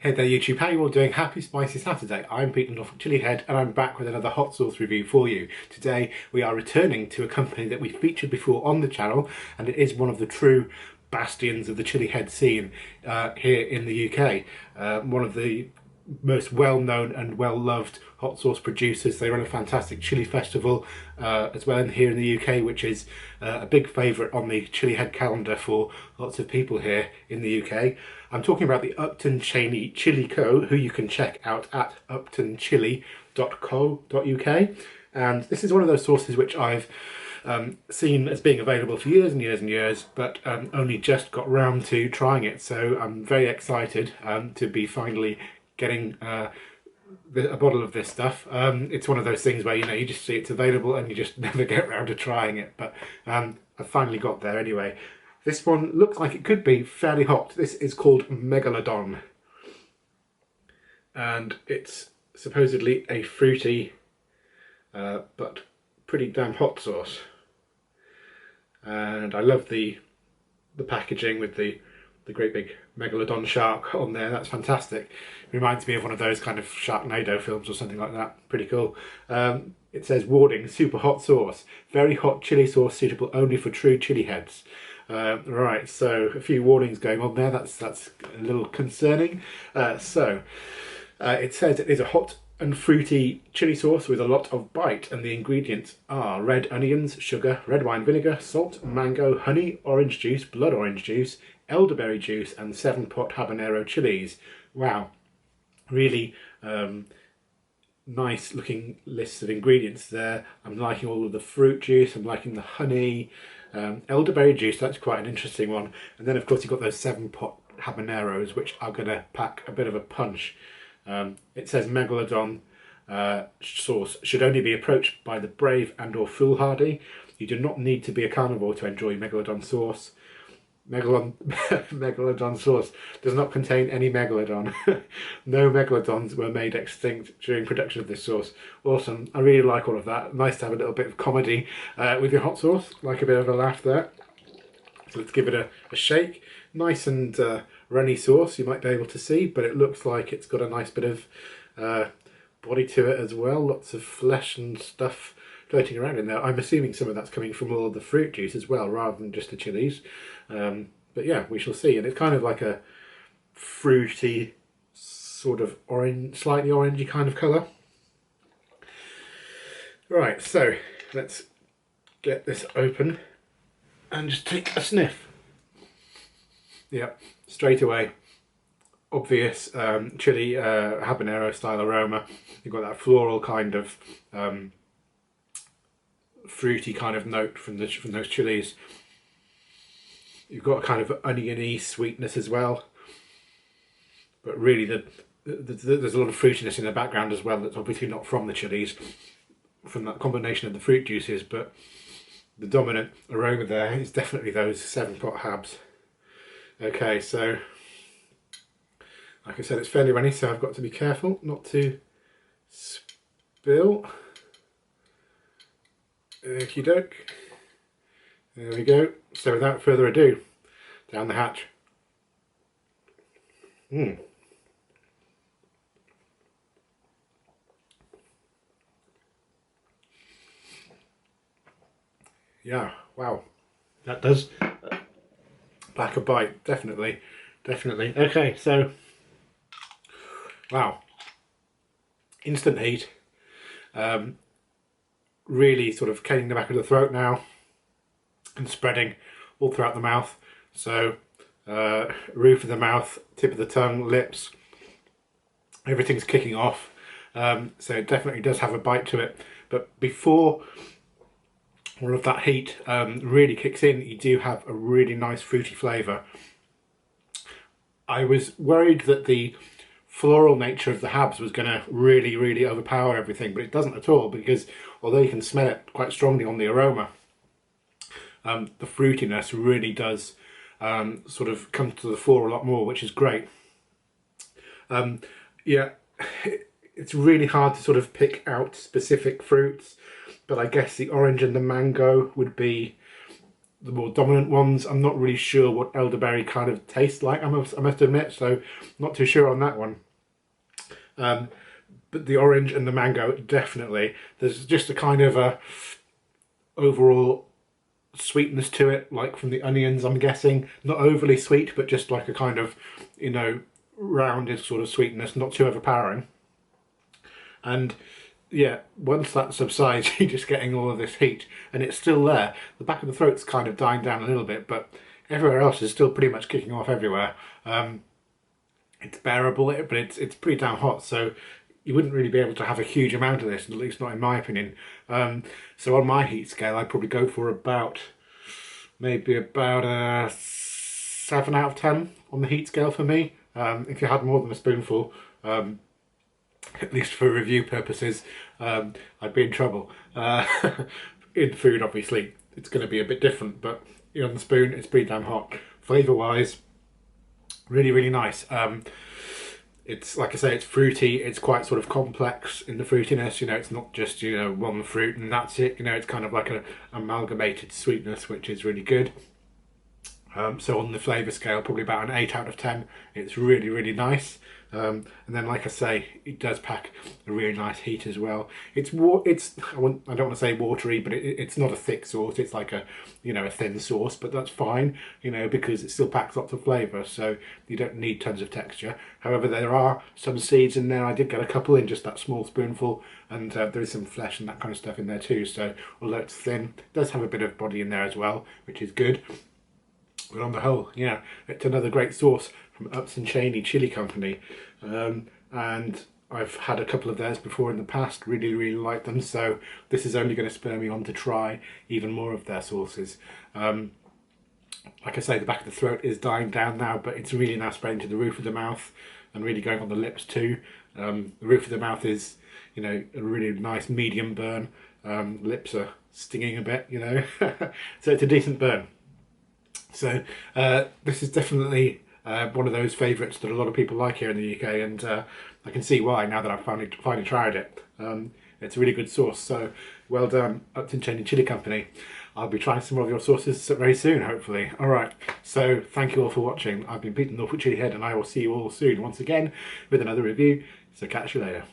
Hey there YouTube, how you all doing? Happy Spicy Saturday. I'm Pete from Chili Head and I'm back with another hot sauce review for you. Today we are returning to a company that we featured before on the channel, and it is one of the true bastions of the Chili Head scene here in the UK. One of the most well-known and well-loved hot sauce producers. They run a fantastic chili festival as well here in the UK, which is a big favourite on the Chili Head calendar for lots of people here in the UK. I'm talking about the Upton Cheney Chili Co, who you can check out at uptonchili.co.uk, and this is one of those sauces which I've seen as being available for years and years and years, but only just got round to trying it, so I'm very excited to be finally getting a bottle of this stuff. It's one of those things where, you know, you just see it's available and you just never get around to trying it, but I finally got there anyway. This one looks like it could be fairly hot. This is called Megalodon, and it's supposedly a fruity but pretty damn hot sauce. And I love the packaging with the great big Megalodon shark on there. That's fantastic. Reminds me of one of those kind of Sharknado films or something like that. Pretty cool. It says, warning, super hot sauce. Very hot chili sauce suitable only for true chili heads. Right, so a few warnings going on there. That's a little concerning. It says it is a hot and fruity chili sauce with a lot of bite, and the ingredients are red onions, sugar, red wine vinegar, salt, mango, honey, orange juice, blood orange juice, elderberry juice, and 7-pot habanero chilies. Wow, really nice looking list of ingredients there. I'm liking all of the fruit juice, I'm liking the honey, elderberry juice, that's quite an interesting one, and then of course you've got those 7-pot habaneros, which are going to pack a bit of a punch. It says Megalodon sauce should only be approached by the brave and or foolhardy. You do not need to be a carnivore to enjoy Megalodon sauce. Megalodon sauce does not contain any megalodon. No megalodons were made extinct during production of this sauce. Awesome. I really like all of that. Nice to have a little bit of comedy with your hot sauce, like a bit of a laugh there. So let's give it a shake. Nice and runny sauce, you might be able to see, but it looks like it's got a nice bit of body to it as well. Lots of flesh and stuff floating around in there. I'm assuming some of that's coming from all of the fruit juice as well, rather than just the chilies. But yeah, we shall see. And it's kind of like a fruity, sort of orange, slightly orangey kind of colour. Right, so let's get this open and just take a sniff. Yep, straight away, obvious chili habanero style aroma. You've got that floral kind of fruity kind of note from those chilies. You've got a kind of oniony sweetness as well, but really there's a lot of fruitiness in the background as well. That's obviously not from the chilies, from that combination of the fruit juices, but the dominant aroma there is definitely those 7-pot habs. Okay, so like I said, it's fairly runny, so I've got to be careful not to spill. Okie doke. There we go. So without further ado, down the hatch. Yeah, wow. That does pack a bite, definitely. Okay, so, wow. Instant heat. Really sort of getting the back of the throat now and spreading all throughout the mouth. So roof of the mouth, tip of the tongue, lips, everything's kicking off. So it definitely does have a bite to it, but before all of that heat really kicks in, you do have a really nice fruity flavour. I was worried that the floral nature of the habs was going to really overpower everything, but it doesn't at all, because although you can smell it quite strongly on the aroma, the fruitiness really does sort of come to the fore a lot more, which is great. Yeah, it's really hard to sort of pick out specific fruits, but I guess the orange and the mango would be the more dominant ones. I'm not really sure what elderberry kind of tastes like, I must admit, so not too sure on that one. But the orange and the mango, definitely. There's just a kind of a overall sweetness to it, like from the onions, I'm guessing. Not overly sweet, but just like a kind of, you know, rounded sort of sweetness, not too overpowering. And yeah, once that subsides, you're just getting all of this heat, and it's still there. The back of the throat's kind of dying down a little bit, but everywhere else is still pretty much kicking off everywhere. It's bearable, but it's pretty damn hot, so you wouldn't really be able to have a huge amount of this, at least not in my opinion. So on my heat scale, I'd probably go for maybe about a 7 out of 10 on the heat scale for me. If you had more than a spoonful, at least for review purposes, I'd be in trouble. In food, obviously, it's going to be a bit different, but on the spoon, it's pretty damn hot. Flavour-wise, really, really nice. It's, like I say, it's fruity, it's quite sort of complex in the fruitiness, it's not just, one fruit and that's it, it's kind of like an amalgamated sweetness, which is really good. So on the flavour scale, probably about an 8 out of 10. It's really, really nice. And then, like I say, it does pack a really nice heat as well. I don't want to say watery, but it's not a thick sauce. It's like a thin sauce, but that's fine, because it still packs lots of flavour, so you don't need tons of texture. However, there are some seeds in there. I did get a couple in just that small spoonful, and there is some flesh and that kind of stuff in there too. So although it's thin, it does have a bit of body in there as well, which is good. But on the whole, it's another great sauce from Upton Cheney Chili Company, and I've had a couple of theirs before in the past, really, really like them, so this is only going to spur me on to try even more of their sauces. Like I say, the back of the throat is dying down now, but it's really now spreading to the roof of the mouth and really going on the lips too. The roof of the mouth is, a really nice medium burn. Lips are stinging a bit, so it's a decent burn. So this is definitely one of those favourites that a lot of people like here in the UK, and I can see why now that I've finally tried it. It's a really good sauce, so well done, Upton Cheney Chili Company. I'll be trying some more of your sauces very soon, hopefully. Alright, so thank you all for watching. I've been Pete the Norfolk Chili Head, and I will see you all soon once again with another review, so catch you later.